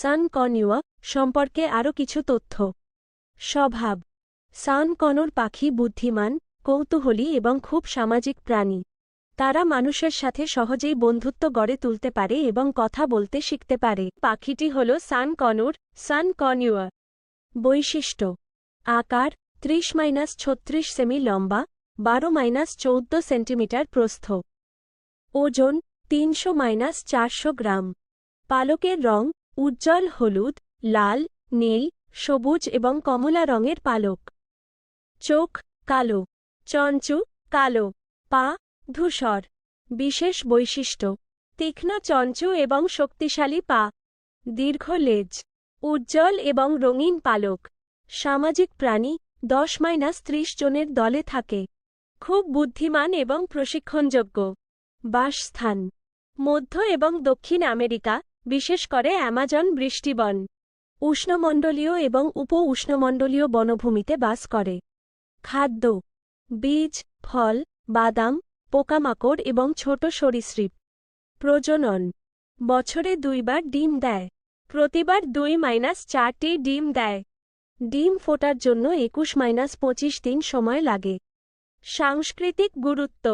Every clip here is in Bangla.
সান কনিউয়া সম্পর্কে আরও কিছু তথ্য। স্বভাব। সান কনর পাখি বুদ্ধিমান, কৌতূহলী এবং খুব সামাজিক প্রাণী। তারা মানুষের সাথে সহজেই বন্ধুত্ব গড়ে তুলতে পারে এবং কথা বলতে শিখতে পারে। পাখিটি হল সান কনুর, সান কনিউয়া। বৈশিষ্ট্য। আকার 30-36 সেমি লম্বা, 12-14 সেন্টিমিটার প্রস্থ। ওজন 300-400 গ্রাম। পালকের রং উজ্জ্বল হলুদ, লাল, নীল, সবুজ এবং কমলা রঙের পালক। চোখ কালো, চঞ্চু কালো, পা ধূসর। বিশেষ বৈশিষ্ট্য। তীক্ষ্ণ চঞ্চু এবং শক্তিশালী পা। দীর্ঘ লেজ। উজ্জ্বল এবং রঙিন পালক। সামাজিক প্রাণী, 10-30 জনের দলে থাকে। খুব বুদ্ধিমান এবং প্রশিক্ষণযোগ্য। বাসস্থান। মধ্য এবং দক্ষিণ আমেরিকা, বিশেষ করে অ্যামাজন বৃষ্টিবন। উষ্ণমণ্ডলীয় এবং উপ-উষ্ণমণ্ডলীয় বনভূমিতে বাস করে। খাদ্য। বীজ, ফল, বাদাম, পোকামাকড় এবং ছোট সরীসৃপ। প্রজনন। বছরে 2 বার ডিম দেয়। প্রতিবার 2-4টি ডিম দেয়। ডিম ফোটার জন্য 21-25 দিন সময় লাগে। সাংস্কৃতিক গুরুত্ব।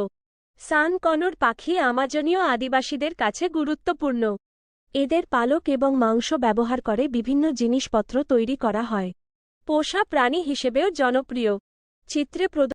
সান কনর পাখি আমাজনীয় আদিবাসীদের কাছে গুরুত্বপূর্ণ। এদের পালক এবং মাংস ব্যবহার করে বিভিন্ন জিনিসপত্র তৈরি করা হয়। পোষা প্রাণী হিসেবেও জনপ্রিয়। চিত্রে